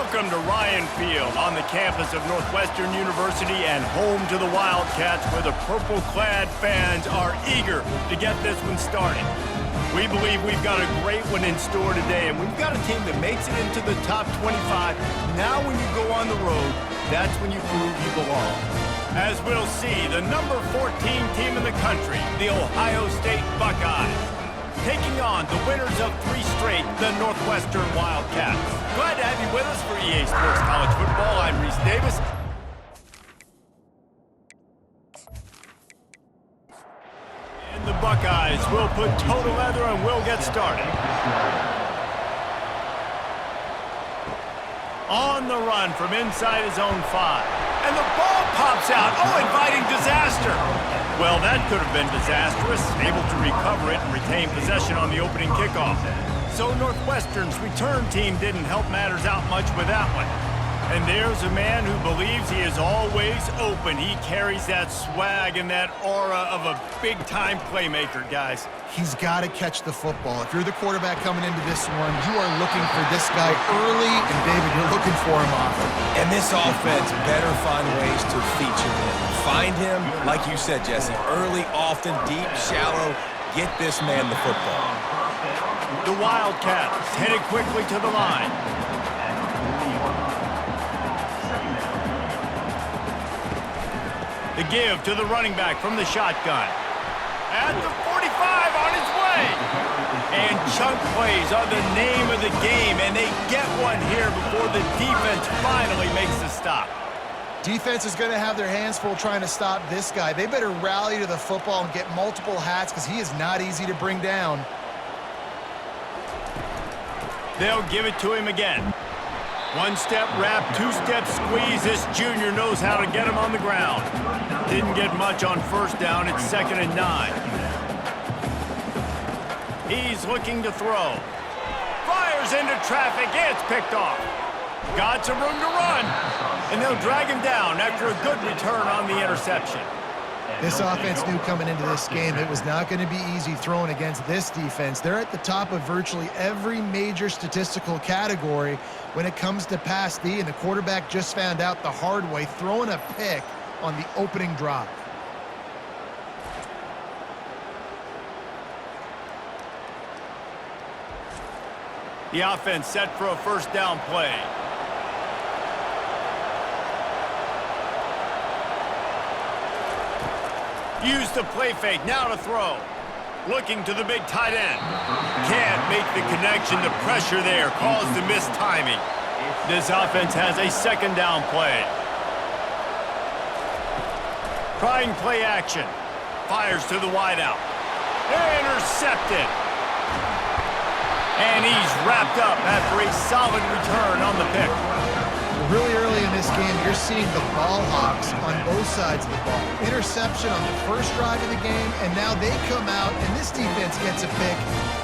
Welcome to Ryan Field on the campus of Northwestern University and home to the Wildcats, where the purple-clad fans are eager to get this one started. We believe we've got a great one in store today, and we've got a team that makes it into the top 25. Now when you go on the road, that's when you prove you belong. As we'll see, the number 14 team in the country, the Ohio State Buckeyes, taking on the winners of 3 straight, the Northwestern Wildcats. Glad to have you with us for EA Sports College Football. I'm Reese Davis. And the Buckeyes will put toe to leather and we'll get started. On the run from inside his own 5. And the ball pops out. Oh, inviting disaster. Well, that could have been disastrous. Able to recover it and retain possession on the opening kickoff. So Northwestern's return team didn't help matters out much with that one. And there's a man who believes he is always open. He carries that swag and that aura of a big-time playmaker, guys. He's got to catch the football. If you're the quarterback coming into this one, you are looking for this guy early, and David, you're looking for him often. And this offense better find ways to feature him. Find him, like you said, Jesse, early, often, deep, shallow. Get this man the football. The Wildcats headed quickly to the line. The give to the running back from the shotgun. At the 45 on his way. And chunk plays are the name of the game, and they get one here before the defense finally makes the stop. Defense is going to have their hands full trying to stop this guy. They better rally to the football and get multiple hats because he is not easy to bring down. They'll give it to him again. 1-step wrap, 2-step squeeze. This junior knows how to get him on the ground. Didn't get much on first down. It's 2nd and 9. He's looking to throw. Fires into traffic. It's picked off. Got some room to run. And they'll drag him down after a good return on the interception. This offense knew coming into this game it was not going to be easy throwing against this defense. They're at the top of virtually every major statistical category when it comes to pass D, and the quarterback just found out the hard way, throwing a pick on the opening drive. The offense set for a first down play. Use the play fake, now to throw. Looking to the big tight end. Can't make the connection, the pressure there caused the missed timing. This offense has a 2nd down play. Trying play action. Fires to the wideout. Intercepted. And he's wrapped up after a solid return on the pick. Really early in this game, you're seeing the ball hawks on both sides of the ball. Interception on the first drive of the game, and now they come out, and this defense gets a pick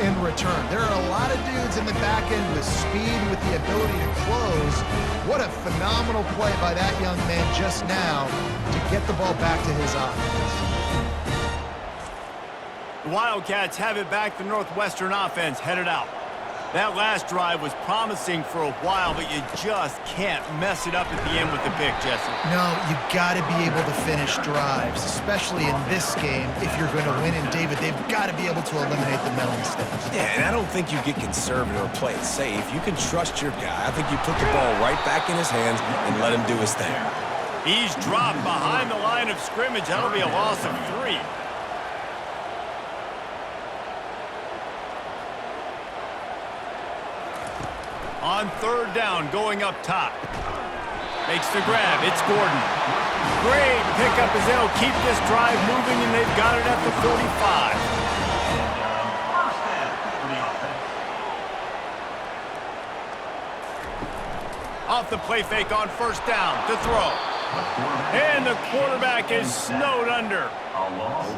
in return. There are a lot of dudes in the back end with speed, with the ability to close. What a phenomenal play by that young man just now to get the ball back to his offense. The Wildcats have it back. The Northwestern offense headed out. That last drive was promising for a while, but you just can't mess it up at the end with the pick, Jesse. No, you got to be able to finish drives, especially in this game if you're going to win. And David, they've got to be able to eliminate the mental mistakes. Yeah, and I don't think you get conservative or play it safe. You can trust your guy. I think you put the ball right back in his hands and let him do his thing. He's dropped behind the line of scrimmage. That'll be a loss of 3. On 3rd down, going up top. Makes the grab. It's Gordon. Great pickup as they'll keep this drive moving, and they've got it at the 45. Off the play fake on 1st down to throw. And the quarterback is snowed under.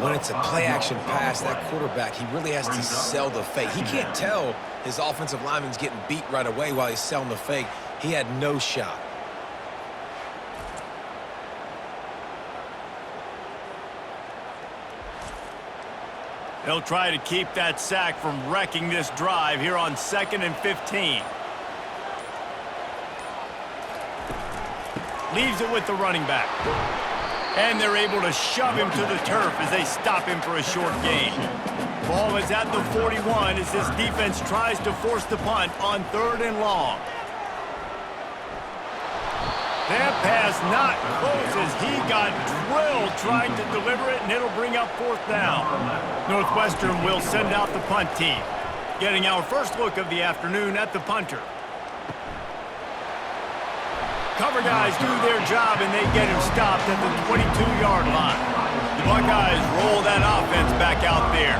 When it's a play-action pass, that quarterback, he really has to sell the fake. He can't tell his offensive lineman's getting beat right away while he's selling the fake. He had no shot. They'll try to keep that sack from wrecking this drive here on 2nd and 15. Leaves it with the running back. And they're able to shove him to the turf as they stop him for a short gain. Ball is at the 41 as this defense tries to force the punt on 3rd and long. That pass not close as he got drilled trying to deliver it, and it'll bring up 4th down. Northwestern will send out the punt team. Getting our first look of the afternoon at the punter. Cover guys do their job, and they get him stopped at the 22-yard line. The Buckeyes roll that offense back out there.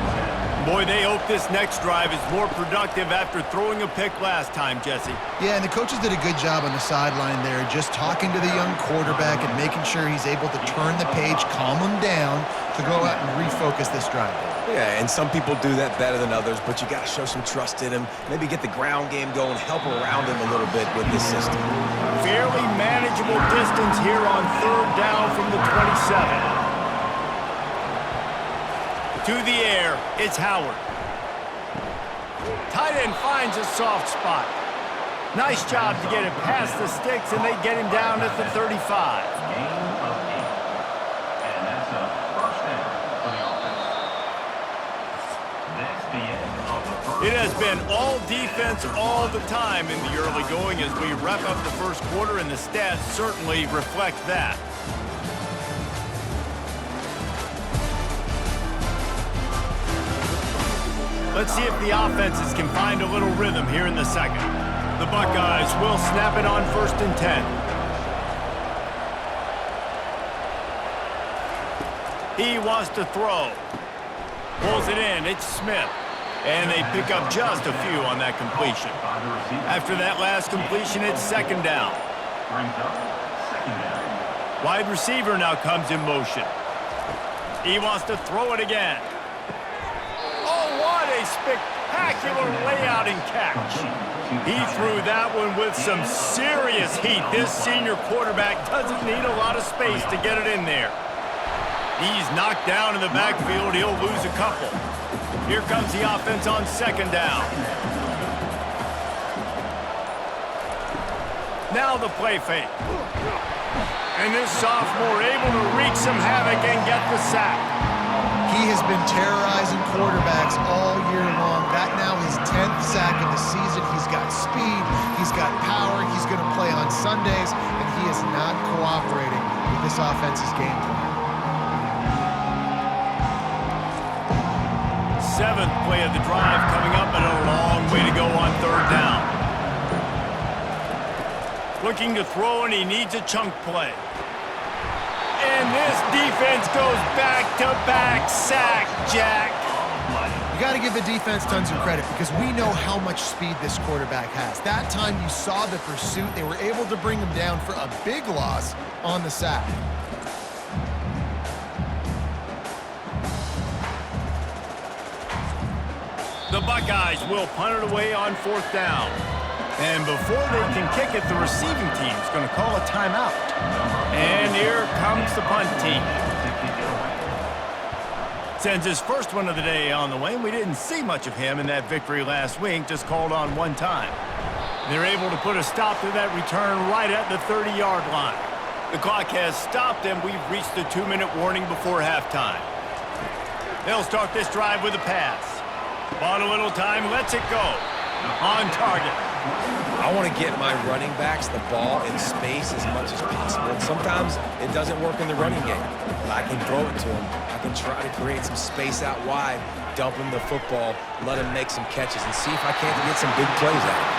Boy, they hope this next drive is more productive after throwing a pick last time, Jesse. Yeah, and the coaches did a good job on the sideline there, just talking to the young quarterback and making sure he's able to turn the page, calm him down to go out and refocus this drive. Yeah, and some people do that better than others, but you got to show some trust in him. Maybe get the ground game going, help around him a little bit with this system. Fairly manageable distance here on 3rd down from the 27. To the air, it's Howard. Tight end finds a soft spot. Nice job to get it past the sticks, and they get him down at the 35. It has been all defense all the time in the early going as we wrap up the first quarter, and the stats certainly reflect that. Let's see if the offenses can find a little rhythm here in the second. The Buckeyes will snap it on 1st and 10. He wants to throw. Pulls it in. It's Smith. And they pick up just a few on that completion. After that last completion, it's 2nd down. Wide receiver now comes in motion. He wants to throw it again. Oh, what a spectacular layout and catch. He threw that one with some serious heat. This senior quarterback doesn't need a lot of space to get it in there. He's knocked down in the backfield. He'll lose a couple. Here comes the offense on 2nd down. Now the play fake. And this sophomore able to wreak some havoc and get the sack. He has been terrorizing quarterbacks all year long. That now his 10th sack of the season. He's got speed, he's got power, he's going to play on Sundays, and he is not cooperating with this offense's game plan. 7th play of the drive coming up, and a long way to go on 3rd down. Looking to throw, and he needs a chunk play. And this defense goes back-to-back sack, Jack. You got to give the defense tons of credit because we know how much speed this quarterback has. That time you saw the pursuit. They were able to bring him down for a big loss on the sack. The Buckeyes will punt it away on 4th down. And before they can kick it, the receiving team is going to call a timeout. And here comes the punt team. Sends his first one of the day on the way. We didn't see much of him in that victory last week, just called on one time. They're able to put a stop to that return right at the 30-yard line. The clock has stopped, and we've reached the 2-minute warning before halftime. They'll start this drive with a pass. Bought a little time, lets it go. On target. I want to get my running backs the ball in space as much as possible. And sometimes it doesn't work in the running game. But I can throw it to him. I can try to create some space out wide, dump him the football, let him make some catches, and see if I can't get some big plays out of him.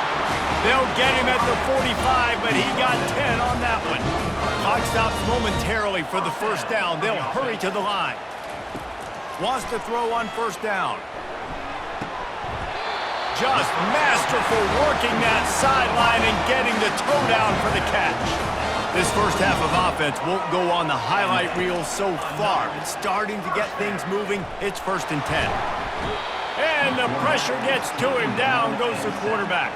They'll get him at the 45, but he got 10 on that one. Clock stops momentarily for the 1st down. They'll hurry to the line. Wants to throw on 1st down. Just masterful working that sideline and getting the toe down for the catch. This first half of offense won't go on the highlight reel so far. It's starting to get things moving. It's 1st and 10. And the pressure gets to him. Down goes the quarterback.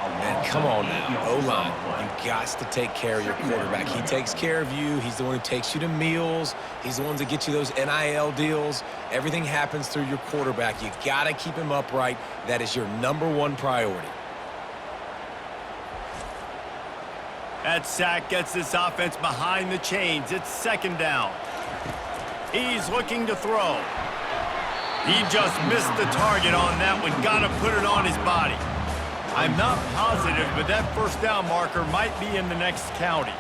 Man, come on now, O-line. You got to take care of your quarterback. He takes care of you. He's the one who takes you to meals. He's the one that gets you those NIL deals. Everything happens through your quarterback. You got to keep him upright. That is your #1 priority. That sack gets this offense behind the chains. It's second down. He's looking to throw. He just missed the target on that one. Got to put it on his body. I'm not positive, but that first down marker might be in the next county.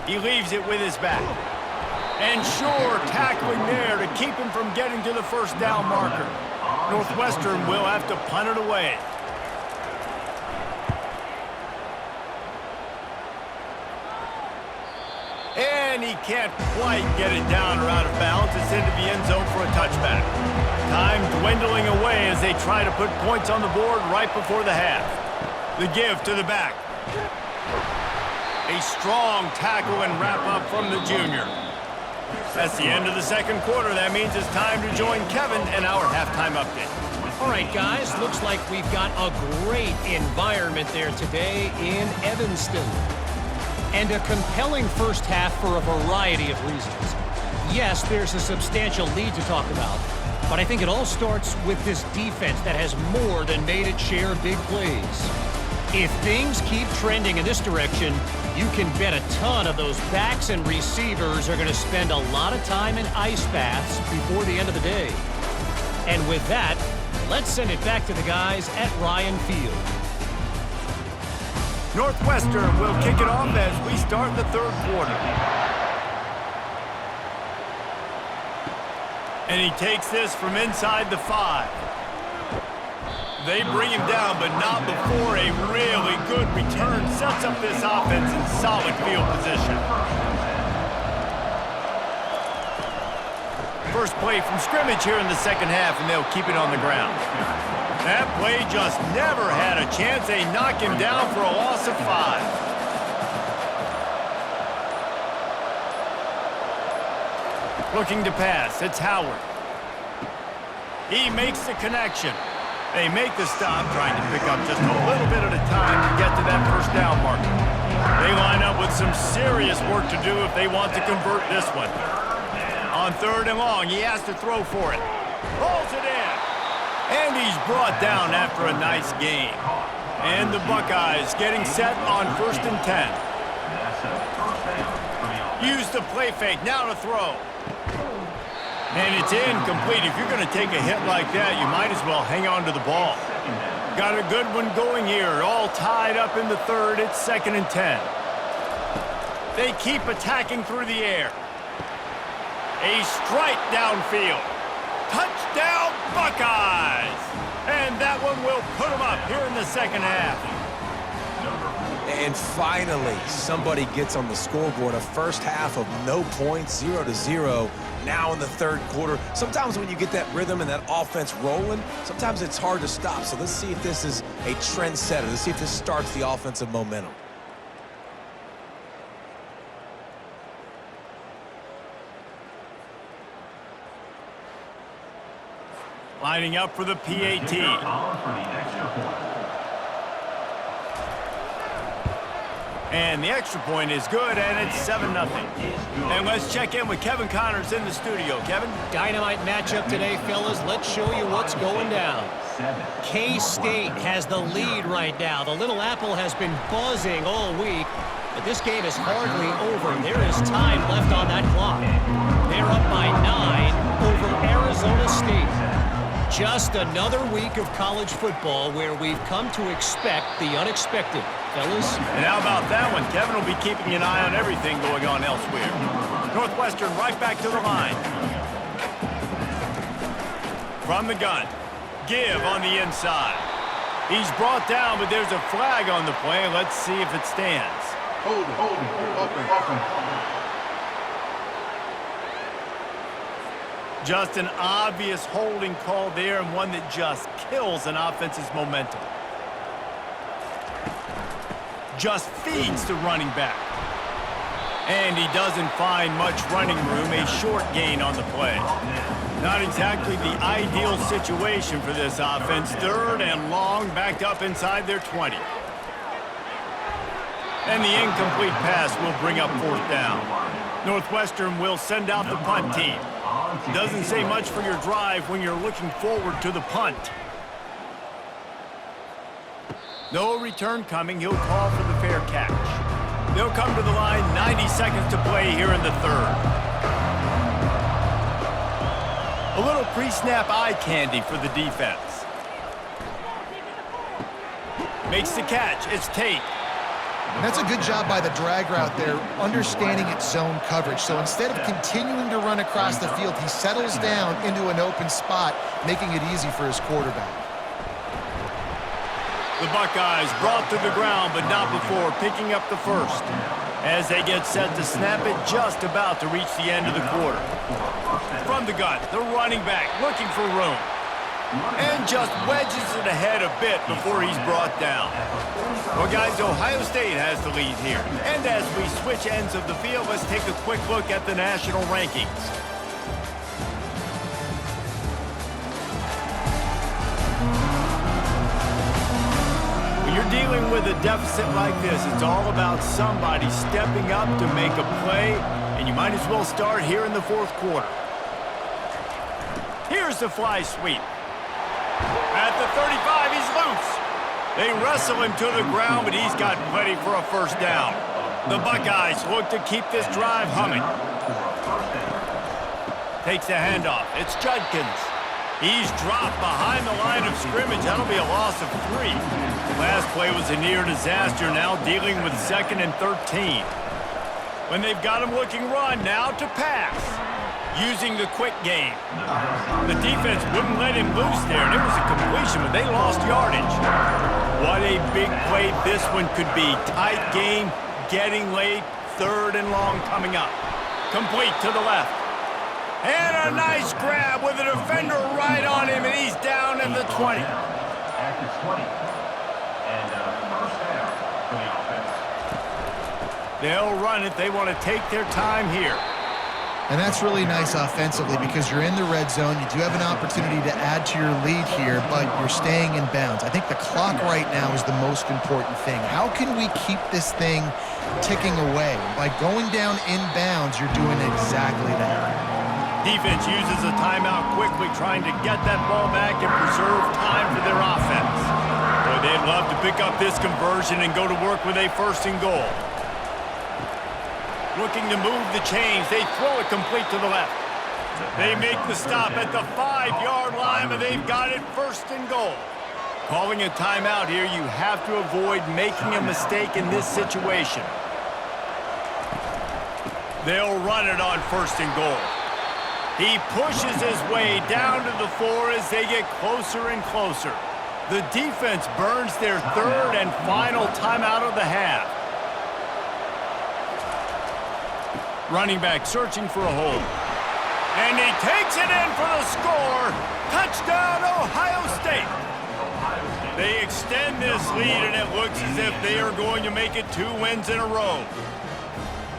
He leaves it with his back. And sure, tackling there to keep him from getting to the first down marker. Northwestern will have to punt it away. And he can't quite get it down or out of bounds. It's into the end zone for a touchback. Time dwindling away as they try to put points on the board right before the half. The give to the back. A strong tackle and wrap up from the junior. That's the end of the second quarter. That means it's time to join Kevin in our halftime update. All right, guys, looks like we've got a great environment there today in Evanston. And a compelling first half for a variety of reasons. Yes, there's a substantial lead to talk about, but I think it all starts with this defense that has more than made its share of big plays. If things keep trending in this direction, you can bet a ton of those backs and receivers are going to spend a lot of time in ice baths before the end of the day. And with that, let's send it back to the guys at Ryan Field. Northwestern will kick it off as we start the third quarter. And he takes this from inside the 5. They bring him down, but not before a really good return sets up this offense in solid field position. First play from scrimmage here in the second half, and they'll keep it on the ground. That play just never had a chance. They knock him down for a loss of 5. Looking to pass, it's Howard. He makes the connection. They make the stop, trying to pick up just a little bit at a time to get to that first down marker. They line up with some serious work to do if they want to convert this one. On third and long, he has to throw for it. Pulls it in. And he's brought down after a nice gain. And the Buckeyes getting set on first and 10. Use the play fake, now to throw. And it's incomplete. If you're going to take a hit like that, you might as well hang on to the ball. Got a good one going here. All tied up in the third. It's second and 10. They keep attacking through the air. A strike downfield. Touchdown, Buckeyes! And that one will put them up here in the second half. And finally, somebody gets on the scoreboard. A first half of no points, 0-0. Now in the third quarter. Sometimes when you get that rhythm and that offense rolling, sometimes it's hard to stop. So let's see if this is a trendsetter. Let's see if this starts the offensive momentum. Lining up for the PAT. And the extra point is good, and it's 7-0. And let's check in with Kevin Connors in the studio. Kevin? Dynamite matchup today, fellas. Let's show you what's going down. K-State has the lead right now. The Little Apple has been buzzing all week, but this game is hardly over. There is time left on that clock. They're up by 9 over Arizona State. Just another week of college football where we've come to expect the unexpected, fellas. And how about that one? Kevin will be keeping an eye on everything going on elsewhere. Northwestern right back to the line. From the gun. Give on the inside. He's brought down, but there's a flag on the play. Let's see if it stands. Hold it, open. Just an obvious holding call there, and one that just kills an offense's momentum. Just feeds the running back. And he doesn't find much running room, a short gain on the play. Not exactly the ideal situation for this offense. Third and long, backed up inside their 20. And the incomplete pass will bring up fourth down. Northwestern will send out the punt team. Doesn't say much for your drive when you're looking forward to the punt. No return coming. He'll call for the fair catch. They'll come to the line, 90 seconds to play here in the third. A little pre-snap eye candy for the defense. Makes the catch. It's Tate. And that's a good job by the drag route there, understanding its zone coverage. So instead of continuing to run across the field, he settles down into an open spot, making it easy for his quarterback. The Buckeyes brought to the ground, but not before picking up the first. As they get set to snap it, just about to reach the end of the quarter. From the gun, the running back looking for room. And just wedges it ahead a bit before he's brought down. Well, guys, Ohio State has the lead here. And as we switch ends of the field, let's take a quick look at the national rankings. When you're dealing with a deficit like this, it's all about somebody stepping up to make a play, and you might as well start here in the fourth quarter. Here's the fly sweep. At the 35, he's loose. They wrestle him to the ground, but he's got plenty for a first down. The Buckeyes look to keep this drive humming. Takes the handoff. It's Judkins. He's dropped behind the line of scrimmage. That'll be a loss of 3. Last play was a near disaster, now dealing with 2nd and 13. When they've got him looking run, now to pass. Using the quick game. The defense wouldn't let him loose there, and it was a completion, but they lost yardage. What a big play this one could be. Tight game, getting late, 3rd and long coming up. Complete to the left. And a nice grab with a defender right on him, and he's down at the 20. After 20. And first down for the offense. They'll run it. They want to take their time here. And that's really nice offensively because you're in the red zone. You do have an opportunity to add to your lead here, but you're staying in bounds. I think the clock right now is the most important thing. How can we keep this thing ticking away? By going down in bounds, you're doing exactly that. Defense uses a timeout quickly, trying to get that ball back and preserve time for their offense. Boy, they'd love to pick up this conversion and go to work with a 1st and goal. Looking to move the chains. They throw it complete to the left. They make the stop at the 5-yard line, but they've got it 1st and goal. Calling a timeout here, you have to avoid making a mistake in this situation. They'll run it on 1st and goal. He pushes his way down to the 4 as they get closer and closer. The defense burns their 3rd and final timeout of the half. Running back searching for a hole. And he takes it in for the score. Touchdown, Ohio State. They extend this lead, and it looks as if they are going to make it 2 wins in a row.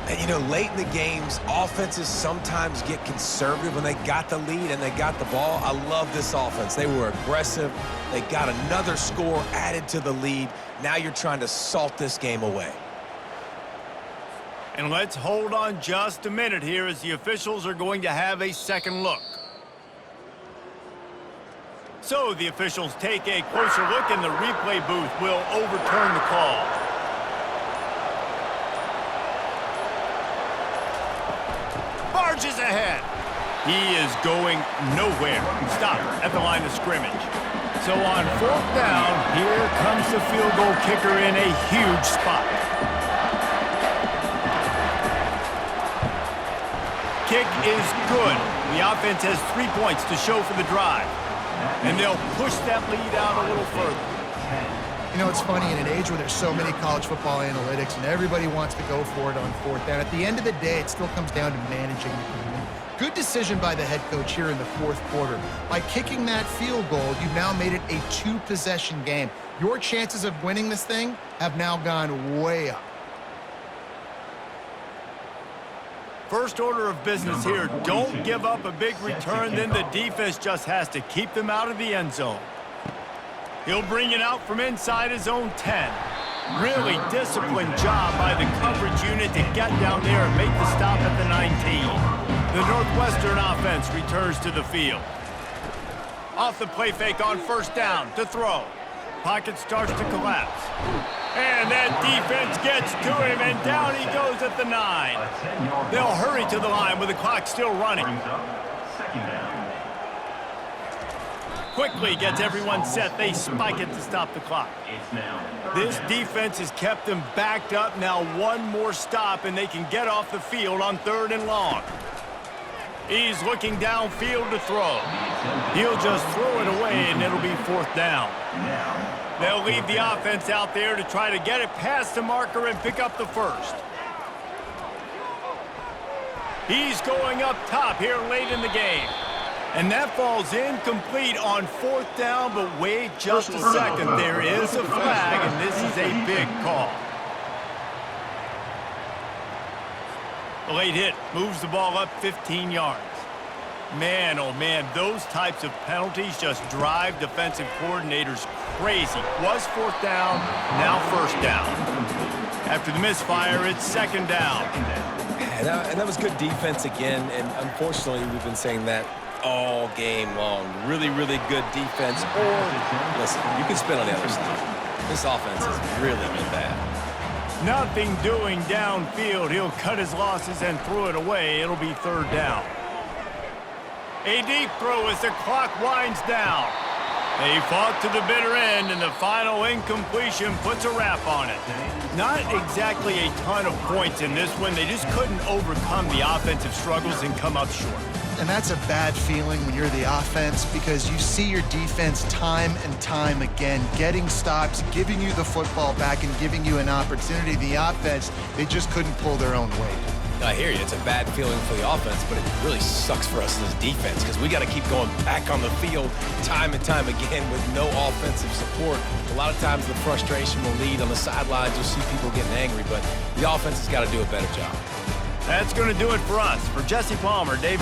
And, you know, late in the games, offenses sometimes get conservative when they got the lead and they got the ball. I love this offense. They were aggressive. They got another score added to the lead. Now you're trying to salt this game away. And let's hold on just a minute here as the officials are going to have a second look. So the officials take a closer look, and the replay booth will overturn the call. Barges ahead. He is going nowhere. Stop at the line of scrimmage. So on 4th down, here comes the field goal kicker in a huge spot. Kick is good. The offense has 3 points to show for the drive. And they'll push that lead out a little further. You know, it's funny, in an age where there's so many college football analytics and everybody wants to go for it on 4th down, at the end of the day, it still comes down to managing the game. Good decision by the head coach here in the 4th quarter. By kicking that field goal, you've now made it a 2-possession game. Your chances of winning this thing have now gone way up. First order of business here, don't give up a big return, then the defense just has to keep them out of the end zone. He'll bring it out from inside his own 10. Really disciplined job by the coverage unit to get down there and make the stop at the 19. The Northwestern offense returns to the field. Off the play fake on 1st down to throw. Pocket starts to collapse. And that defense gets to him, and down he goes at the 9. They'll hurry to the line with the clock still running. Second down. Quickly gets everyone set. They spike it to stop the clock. It's now This defense has kept them backed up. Now one more stop, and they can get off the field on 3rd and long. He's looking downfield to throw. He'll just throw it away, and it'll be 4th down. They'll leave the offense out there to try to get it past the marker and pick up the 1st. He's going up top here late in the game. And that falls incomplete on 4th down, but wait just a second. There is a flag, and this is a big call. The late hit moves the ball up 15 yards. Man, oh man, those types of penalties just drive defensive coordinators crazy. Was 4th down, now 1st down. After the misfire, it's 2nd down. And that was good defense again, and unfortunately, we've been saying that all game long. Really, really good defense. Or, listen, you can spin on the other side. This offense has really been bad. Nothing doing downfield. He'll cut his losses and throw it away. It'll be 3rd down. A deep throw as the clock winds down. They fought to the bitter end, and the final incompletion puts a wrap on it. Not exactly a ton of points in this one. They just couldn't overcome the offensive struggles and come up short. And that's a bad feeling when you're the offense, because you see your defense time and time again getting stops, giving you the football back, and giving you an opportunity. The offense, they just couldn't pull their own weight. I hear you. It's a bad feeling for the offense, but it really sucks for us as defense because we got to keep going back on the field time and time again with no offensive support. A lot of times the frustration will lead on the sidelines. You'll see people getting angry, but the offense has got to do a better job. That's going to do it for us. For Jesse Palmer, Dave